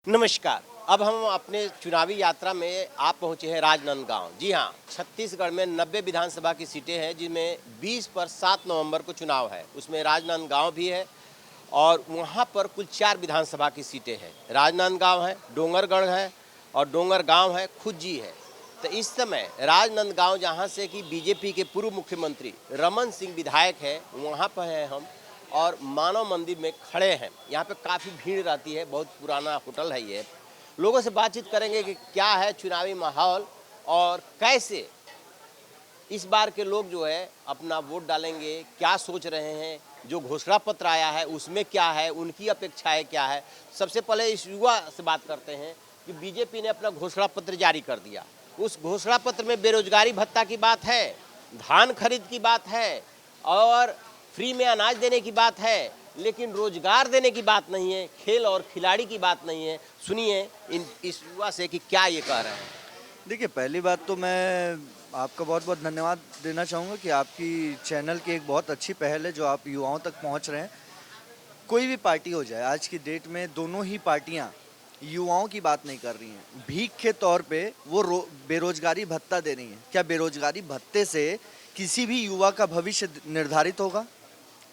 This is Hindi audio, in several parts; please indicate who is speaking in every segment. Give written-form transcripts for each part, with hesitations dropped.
Speaker 1: नमस्कार। अब हम अपने चुनावी यात्रा में आप पहुंचे हैं राजनांदगांव। जी हाँ, छत्तीसगढ़ में 90 विधानसभा की सीटें हैं जिनमें 20 पर 7 नवंबर को चुनाव है। उसमें राजनांदगांव भी है और वहां पर कुल 4 विधानसभा की सीटें हैं। राजनांदगांव है, डोंगरगढ़ है और डोंगरगांव है, खुज्जी है। तो इस समय राजनांदगांव जहां से कि बीजेपी के पूर्व मुख्यमंत्री रमन सिंह विधायक है, वहां पर हैं हम और मानव मंदिर में खड़े हैं। यहाँ पे काफ़ी भीड़ रहती है, बहुत पुराना होटल है ये। लोगों से बातचीत करेंगे कि क्या है चुनावी माहौल और कैसे इस बार के लोग जो है अपना वोट डालेंगे, क्या सोच रहे हैं, जो घोषणा पत्र आया है उसमें क्या है, उनकी अपेक्षाएं क्या है। सबसे पहले इस युवा से बात करते हैं कि बीजेपी ने अपना घोषणा पत्र जारी कर दिया। उस घोषणा पत्र में बेरोजगारी भत्ता की बात है, धान खरीद की बात है और फ्री में अनाज देने की बात है, लेकिन रोजगार देने की बात नहीं है, खेल और खिलाड़ी की बात नहीं है। सुनिए इस युवा से कि क्या ये कह रहे हैं।
Speaker 2: देखिए, पहली बात तो मैं आपका बहुत बहुत धन्यवाद देना चाहूँगा कि आपकी चैनल की एक बहुत अच्छी पहल है जो आप युवाओं तक पहुँच रहे हैं। कोई भी पार्टी हो जाए, आज की डेट में दोनों ही पार्टियाँ युवाओं की बात नहीं कर रही हैं। भीख के तौर पे वो बेरोजगारी भत्ता दे रही हैं। क्या बेरोजगारी भत्ते से किसी भी युवा का भविष्य निर्धारित होगा?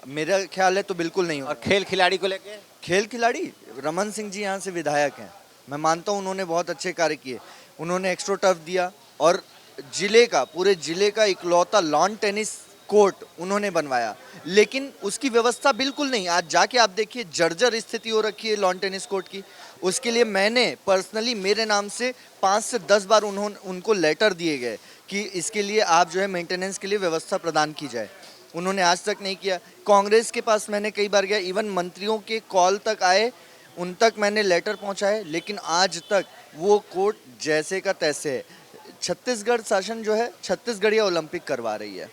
Speaker 2: मेरा ख्याल है तो बिल्कुल नहीं
Speaker 1: और
Speaker 2: होगा।
Speaker 1: खेल खिलाड़ी को लेके
Speaker 2: खेल खिलाड़ी, रमन सिंह जी यहाँ से विधायक हैं, मैं मानता हूँ उन्होंने बहुत अच्छे कार्य किए। उन्होंने एक्स्ट्रा टर्फ दिया और पूरे जिले का इकलौता लॉन टेनिस कोर्ट उन्होंने बनवाया, लेकिन उसकी व्यवस्था बिल्कुल नहीं। आज जाके आप देखिए, जर्जर स्थिति हो रखी है लॉन टेनिस कोर्ट की। उसके लिए मैंने पर्सनली, मेरे नाम से 5 से 10 बार उनको लेटर दिए गए कि इसके लिए आप जो है मेंटेनेंस के लिए व्यवस्था प्रदान की जाए। उन्होंने आज तक नहीं किया। कांग्रेस के पास मैंने कई बार गया, इवन मंत्रियों के कॉल तक आए, उन तक मैंने लेटर पहुंचाए, लेकिन आज तक वो कोर्ट जैसे का तैसे है। छत्तीसगढ़ शासन जो है छत्तीसगढ़िया ओलंपिक करवा रही है,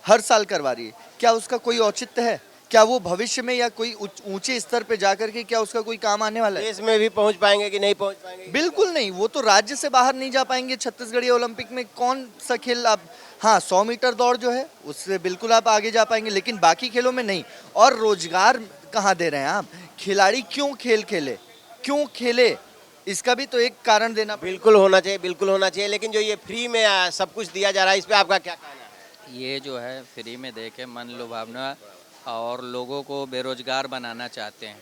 Speaker 2: हर साल करवा रही है। क्या उसका कोई औचित्य है? क्या वो भविष्य में या कोई ऊंचे स्तर पे जाकर के क्या उसका कोई काम आने वाला है?
Speaker 1: देश में भी पहुंच पाएंगे कि नहीं पहुंच पाएंगे?
Speaker 2: बिल्कुल नहीं। वो तो राज्य से बाहर नहीं जा पाएंगे। छत्तीसगढ़ी ओलंपिक में कौन सा खेल आप, हाँ 100 मीटर दौड़ जो है उससे बिल्कुल आप आगे जा पाएंगे, लेकिन बाकी खेलों में नहीं। और रोजगार कहाँ दे रहे हैं आप? खिलाड़ी क्यों खेल खेले, क्यों खेले, इसका भी तो एक कारण देना पड़ेगा।
Speaker 1: बिल्कुल होना चाहिए, बिल्कुल होना चाहिए, लेकिन जो ये फ्री में सब कुछ दिया जा रहा है इस पे आपका क्या कहना है?
Speaker 3: ये जो है फ्री में दे के मन लुभावना और लोगों को बेरोजगार बनाना चाहते हैं।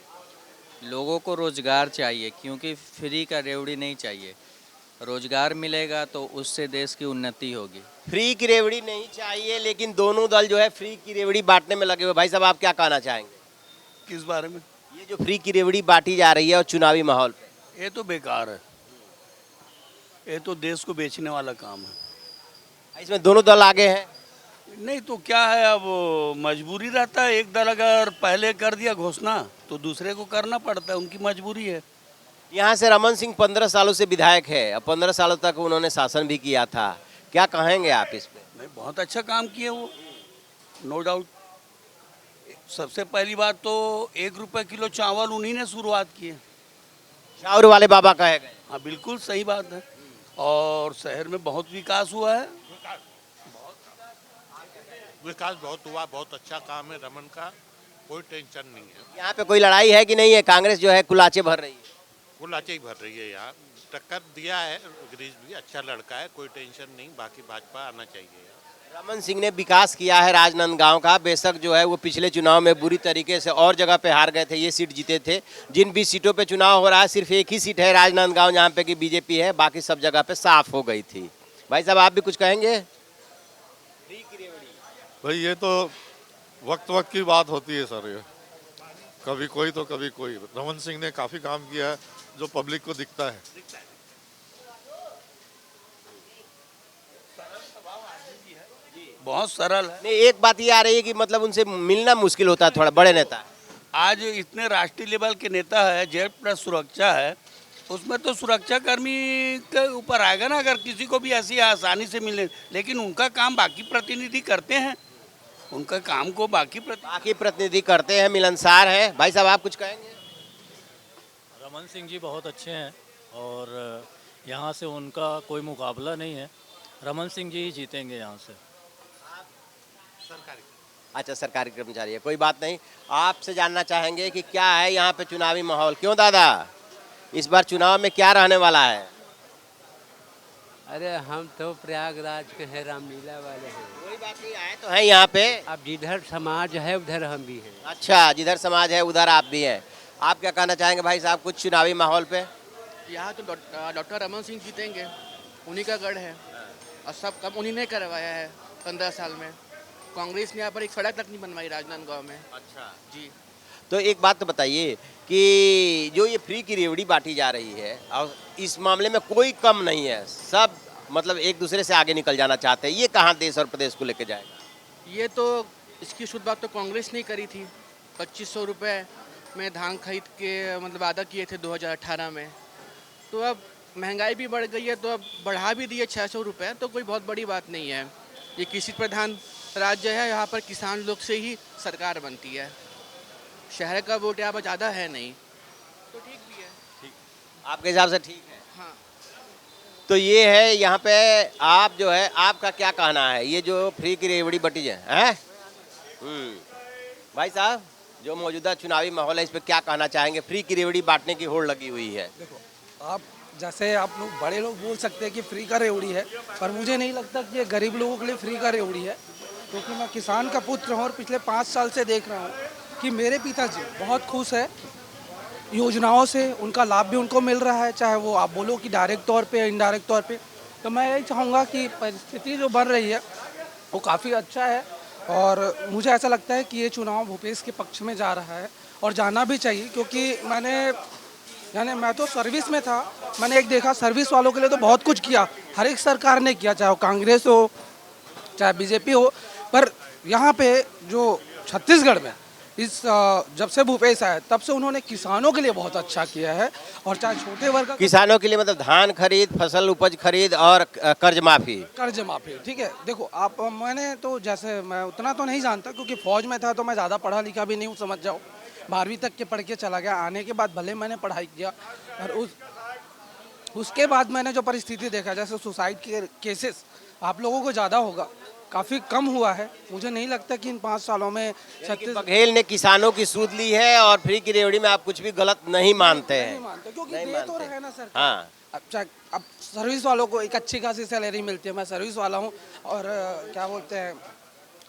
Speaker 3: लोगों को रोजगार चाहिए, क्योंकि फ्री का रेवड़ी नहीं चाहिए। रोजगार मिलेगा तो उससे देश की उन्नति होगी।
Speaker 1: फ्री की रेवड़ी नहीं चाहिए, लेकिन दोनों दल जो है फ्री की रेवड़ी बांटने में लगे हुए। भाई साहब, आप क्या कहना चाहेंगे?
Speaker 4: किस बारे में?
Speaker 1: ये जो फ्री की रेवड़ी बांटी जा रही है और चुनावी माहौल पे,
Speaker 4: ये तो बेकार है। ये तो देश को बेचने वाला काम है।
Speaker 1: इसमें दोनों दल आगे हैं।
Speaker 4: नहीं तो क्या है, अब मजबूरी रहता है। एक दल अगर पहले कर दिया घोषणा तो दूसरे को करना पड़ता है, उनकी मजबूरी है।
Speaker 1: यहाँ से रमन सिंह 15 सालों से विधायक है और 15 सालों तक उन्होंने शासन भी किया था। क्या कहेंगे आप इस पे?
Speaker 4: नहीं, बहुत अच्छा काम किए वो, नो डाउट। सबसे पहली बात तो 1 रुपये किलो चावल उन्हीं ने शुरुआत की है।
Speaker 1: शाहौर वाले बाबा कहे गए।
Speaker 4: हाँ, बिल्कुल सही बात है। और शहर में बहुत विकास हुआ है।
Speaker 5: विकास बहुत हुआ, बहुत अच्छा काम है रमन का, कोई टेंशन नहीं है।
Speaker 1: यहाँ पे कोई लड़ाई है कि नहीं है? कांग्रेस जो है कुलाचे भर रही है।
Speaker 5: वो लाचे ही भर रही है यहाँ, टक्कर दिया है। गिरीश भी अच्छा लड़का है, कोई टेंशन नहीं। बाकी भाजपा आना चाहिए यहाँ।
Speaker 1: रमन सिंह ने विकास किया है राजनांदगांव का। बेशक जो है वो पिछले चुनाव में बुरी तरीके से और जगह पे हार गए थे, ये सीट जीते थे। जिन भी सीटों पे चुनाव हो रहा है सिर्फ एक ही सीट है राजनांदगांव जहाँ पे कि बीजेपी है, बाकी सब जगह पे साफ हो गई थी। भाई साहब, आप भी कुछ कहेंगे?
Speaker 6: भाई ये तो वक्त वक्त की बात होती है सर। ये कभी कोई तो कभी कोई। रमन सिंह ने काफी काम किया है जो पब्लिक को दिखता है।
Speaker 4: बहुत सरल है।
Speaker 1: नहीं, एक बात ये आ रही है कि मतलब उनसे मिलना मुश्किल होता है, थोड़ा बड़े नेता।
Speaker 4: आज इतने राष्ट्रीय लेवल के नेता है, जेड प्लस सुरक्षा है, उसमें तो सुरक्षा कर्मी के ऊपर आएगा ना अगर किसी को भी ऐसी आसानी से मिले। लेकिन उनका काम बाकी प्रतिनिधि करते हैं, उनका काम को बाकी
Speaker 1: प्रतिनिधि करते हैं, मिलनसार हैं। भाई साहब, आप कुछ कहेंगे?
Speaker 7: रमन सिंह जी बहुत अच्छे हैं और यहाँ से उनका कोई मुकाबला नहीं है। रमन सिंह जी ही जीतेंगे यहाँ से।
Speaker 1: अच्छा, सरकारी कर्मचारी है, कोई बात नहीं। आपसे जानना चाहेंगे कि क्या है यहाँ पे चुनावी माहौल? क्यों दादा? इस बार चुनाव में क्या रहने वाला है?
Speaker 8: अरे हम तो प्रयागराज के हैं, रामलीला वाले हैं।
Speaker 1: कोई बात नहीं, आए तो हैं यहाँ पे।
Speaker 8: अब जिधर समाज है उधर हम भी हैं।
Speaker 1: अच्छा, जिधर समाज है उधर आप भी हैं। आप क्या कहना चाहेंगे भाई साहब कुछ चुनावी माहौल पे?
Speaker 9: यहाँ तो डॉक्टर रमन सिंह जीतेंगे, उन्हीं का गढ़ है और सब काम उन्हीं ने करवाया है 15 साल में। कांग्रेस ने यहाँ पर एक सड़क तक नहीं बनवाई राजनांदगांव में।
Speaker 1: अच्छा
Speaker 9: जी।
Speaker 1: तो एक बात तो बताइए कि जो ये फ्री की रेवड़ी बांटी जा रही है और इस मामले में कोई कम नहीं है, सब मतलब एक दूसरे से आगे निकल जाना चाहते हैं, ये कहाँ देश और प्रदेश को लेके जाएगा?
Speaker 9: ये तो इसकी शुरुआत तो कांग्रेस ने करी थी। 2500 रुपये में धान खरीद के मतलब वादा किए थे 2018 में। तो अब महंगाई भी बढ़ गई है तो अब बढ़ा भी दिए 600 रुपये, तो कोई बहुत बड़ी बात नहीं है। ये कृषि प्रधान राज्य है, यहाँ पर किसान लोग से ही सरकार बनती है। शहर का वोट यहाँ पर ज़्यादा है नहीं, तो ठीक भी है।
Speaker 1: आपके हिसाब से ठीक है?
Speaker 9: हाँ।
Speaker 1: तो ये है यहाँ पे आप जो है आपका क्या कहना है ये जो फ्री की रेवड़ी बटी है? भाई साहब जो मौजूदा चुनावी माहौल है इस पे क्या कहना चाहेंगे? फ्री की रेवड़ी बांटने की होड़ लगी हुई है।
Speaker 10: देखो आप जैसे आप लोग बड़े लोग बोल सकते हैं कि फ्री का रेवड़ी है, पर मुझे नहीं लगता कि ये गरीब लोगों के लिए फ्री का रेवड़ी है, क्योंकि मैं किसान का पुत्र हूँ और पिछले 5 साल से देख रहा हूँ कि मेरे पिताजी बहुत खुश है योजनाओं से, उनका लाभ भी उनको मिल रहा है, चाहे वो आप बोलो कि डायरेक्ट तौर पे या इनडायरेक्ट तौर पे। तो मैं यही चाहूँगा कि परिस्थिति जो बन रही है वो काफ़ी अच्छा है और मुझे ऐसा लगता है कि ये चुनाव भूपेश के पक्ष में जा रहा है और जाना भी चाहिए, क्योंकि मैं तो सर्विस में था, मैंने एक देखा सर्विस वालों के लिए तो बहुत कुछ किया, हर एक सरकार ने किया, चाहे वो कांग्रेस हो चाहे बीजेपी हो। पर यहाँ पे जो छत्तीसगढ़ में जब से भूपेश आया तब से उन्होंने किसानों के लिए बहुत अच्छा किया है, और चाहे छोटे वर्ग
Speaker 1: किसानों के लिए मतलब धान खरीद, फसल उपज खरीद और कर्ज माफी।
Speaker 10: ठीक है। देखो आप, मैंने तो जैसे मैं उतना तो नहीं जानता क्योंकि फौज में था, तो मैं ज़्यादा पढ़ा लिखा भी नहीं हूँ, समझ जाओ 12वीं तक के पढ़ के चला गया। आने के बाद भले मैंने पढ़ाई किया और उसके बाद मैंने जो परिस्थिति देखा, जैसे सुसाइड के केसेस आप लोगों को ज़्यादा होगा, काफ़ी कम हुआ है। मुझे नहीं लगता कि इन 5 सालों में
Speaker 1: बघेल ने किसानों की सूद ली है और फ्री की रेवड़ी में आप कुछ भी गलत नहीं मानते हैं?
Speaker 10: नहीं मानते, क्योंकि दे तो रहे ना सरकार।
Speaker 1: हाँ।
Speaker 10: अब सर्विस वालों को एक अच्छी खासी सैलरी मिलती है, मैं सर्विस वाला हूँ और क्या बोलते हैं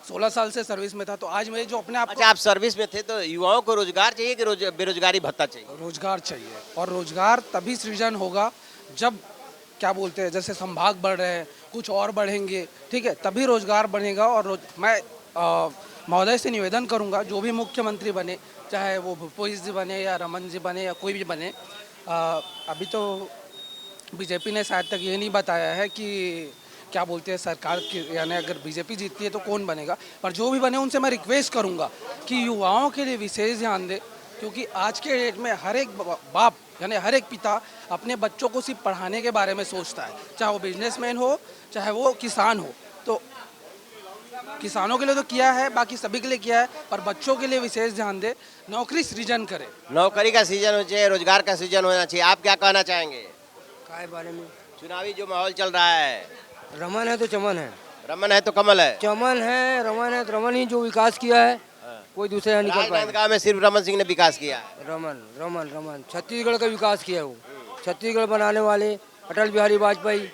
Speaker 10: 16 साल से सर्विस में था, तो आज मैं जो अपने आप
Speaker 1: अच्छा, आप सर्विस में थे तो युवाओं को रोजगार चाहिए कि बेरोजगारी भत्ता चाहिए?
Speaker 10: रोजगार चाहिए, और रोजगार तभी सृजन होगा जब क्या बोलते हैं जैसे संभाग बढ़ रहे हैं, कुछ और बढ़ेंगे, ठीक है, तभी रोजगार बनेगा। और मैं महोदय से निवेदन करूंगा जो भी मुख्यमंत्री बने, चाहे वो भूपेश जी बने या रमन जी बने या कोई भी बने, अभी तो बीजेपी ने शायद तक ये नहीं बताया है कि क्या बोलते हैं सरकार की, यानी अगर बीजेपी जीतती है तो कौन बनेगा, पर जो भी बने उनसे मैं रिक्वेस्ट करूंगा कि युवाओं के लिए विशेष ध्यान दे, क्योंकि आज के डेट में हर एक बाप यानी हर एक पिता अपने बच्चों को सिर्फ पढ़ाने के बारे में सोचता है, चाहे वो बिजनेसमैन हो चाहे वो किसान हो। तो किसानों के लिए तो किया है, बाकी सभी के लिए किया है, पर बच्चों के लिए विशेष ध्यान दे, नौकरी सृजन करे।
Speaker 1: नौकरी का सृजन होना चाहिए, रोजगार का सृजन होना चाहिए। आप क्या कहना चाहेंगे
Speaker 8: काय बारे में?
Speaker 1: चुनावी जो माहौल चल रहा है?
Speaker 8: रमन है तो चमन है,
Speaker 1: रमन है तो कमल है।
Speaker 8: चमन है, रमन है तो रमन ही जो विकास किया है, कोई दूसरा नहीं कर पाया।
Speaker 1: राजनांदगांव में सिर्फ रमन सिंह ने विकास किया है।
Speaker 8: रमन छत्तीसगढ़ का विकास किया है वो। छत्तीसगढ़ बनाने वाले अटल बिहारी वाजपेयी,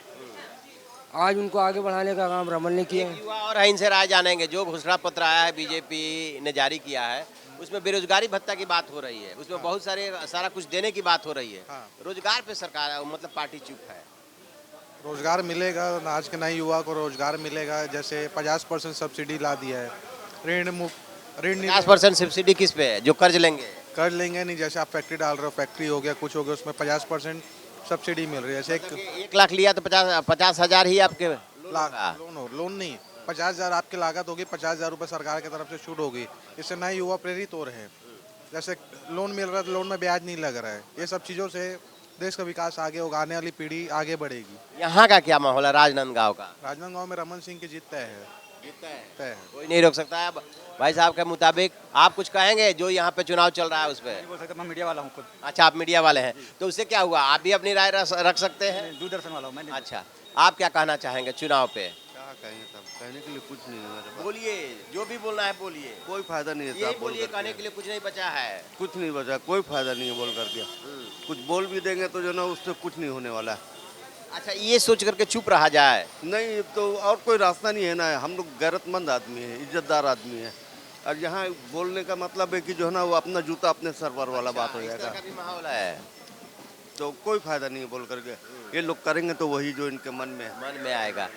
Speaker 8: आज उनको आगे बढ़ाने का काम रमन ने किया है।
Speaker 1: युवा और इनसे राय जानेंगे, जो घोषणा पत्र आया है बीजेपी ने जारी किया है उसमें बेरोजगारी भत्ता की बात हो रही है, उसमें बहुत सारा कुछ देने की बात हो रही है। रोजगार पे सरकार मतलब पार्टी चुप है।
Speaker 11: रोजगार मिलेगा, आज के नए युवा को रोजगार मिलेगा। जैसे 50% सब्सिडी ला दिया है, ऋण मुक्त, ऋण
Speaker 1: 50% सब्सिडी किस पे है? जो कर्ज लेंगे?
Speaker 11: कर लेंगे नहीं, जैसे आप फैक्ट्री डाल रहे हो, फैक्ट्री हो गया कुछ हो गया, उसमें 50% सब्सिडी मिल रही है। जैसे
Speaker 1: 1 लाख लिया तो 50,000 ही आपके
Speaker 11: लोन नहीं, 50,000 आपकी लागत होगी, 50,000 रुपये सरकार की तरफ से छूट होगी। इससे नए युवा प्रेरित हो रहे हैं। जैसे लोन मिल रहा है तो लोन में ब्याज नहीं लग रहा है। ये सब चीज़ों से देश का विकास आगे होगा, आने वाली पीढ़ी आगे बढ़ेगी।
Speaker 1: यहाँ का क्या माहौल है राजनांदगांव का?
Speaker 11: राजनांदगांव में रमन सिंह की जीत तय है।
Speaker 1: कोई नहीं रोक सकता है। भाई साहब के मुताबिक आप कुछ कहेंगे जो यहाँ पे चुनाव चल रहा है उस पर?
Speaker 12: बोल सकता, मैं मीडिया वाला हूँ खुद।
Speaker 1: अच्छा, आप मीडिया वाले हैं, तो उससे क्या हुआ? आप भी अपनी राय रख सकते हैं।
Speaker 12: दूरदर्शन वाला हूँ मैं।
Speaker 1: अच्छा, आप क्या कहना चाहेंगे चुनाव पे?
Speaker 12: कहेंगे सब, कहने के लिए कुछ नहीं है मेरे पास।
Speaker 1: बोलिए, जो भी बोलना है बोलिए।
Speaker 12: कोई फायदा नहीं है
Speaker 1: यही
Speaker 12: साहब बोल
Speaker 1: बोलिए,
Speaker 12: करके।
Speaker 1: कहने के लिए कुछ नहीं बचा है।
Speaker 12: कुछ नहीं बचा, कोई फायदा नहीं है बोल करके। कुछ बोल भी देंगे तो जो ना उससे कुछ नहीं होने वाला है।
Speaker 1: अच्छा, ये सोच करके चुप रहा जाए।
Speaker 12: नहीं तो और कोई रास्ता नहीं है ना, हम लोग गैरतमंद आदमी हैं, इज्जतदार आदमी हैं, और यहाँ बोलने का मतलब है कि जो है ना वो अपना जूता अपने सर पर वाला बात हो
Speaker 1: इस तरह
Speaker 12: जाएगा,
Speaker 1: का भी माहौल है,
Speaker 12: तो कोई फायदा नहीं है बोल करके। ये लोग करेंगे तो वही जो इनके मन में है।
Speaker 1: मन में आएगा।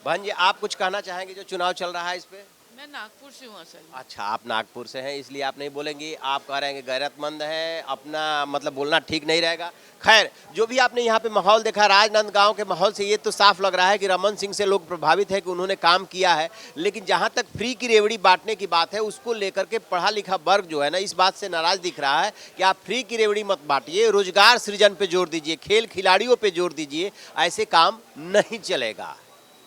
Speaker 1: बहन जी, आप कुछ कहना चाहेंगे जो चुनाव चल रहा है इस पे?
Speaker 13: मैं नागपुर से हूँ असल में।
Speaker 1: अच्छा, आप नागपुर से हैं, इसलिए आप नहीं बोलेंगी। आप कह रहे हैं कि गैरतमंद है, अपना मतलब बोलना ठीक नहीं रहेगा। खैर, जो भी आपने यहाँ पे माहौल देखा राजनांदगांव के माहौल से, ये तो साफ लग रहा है कि रमन सिंह से लोग प्रभावित है कि उन्होंने काम किया है। लेकिन जहाँ तक फ्री की रेवड़ी बांटने की बात है, उसको लेकर के पढ़ा लिखा वर्ग जो है ना, इस बात से नाराज दिख रहा है कि आप फ्री की रेवड़ी मत बांटिए, रोजगार सृजन पे जोर दीजिए, खेल खिलाड़ियों पे जोर दीजिए, ऐसे काम नहीं चलेगा।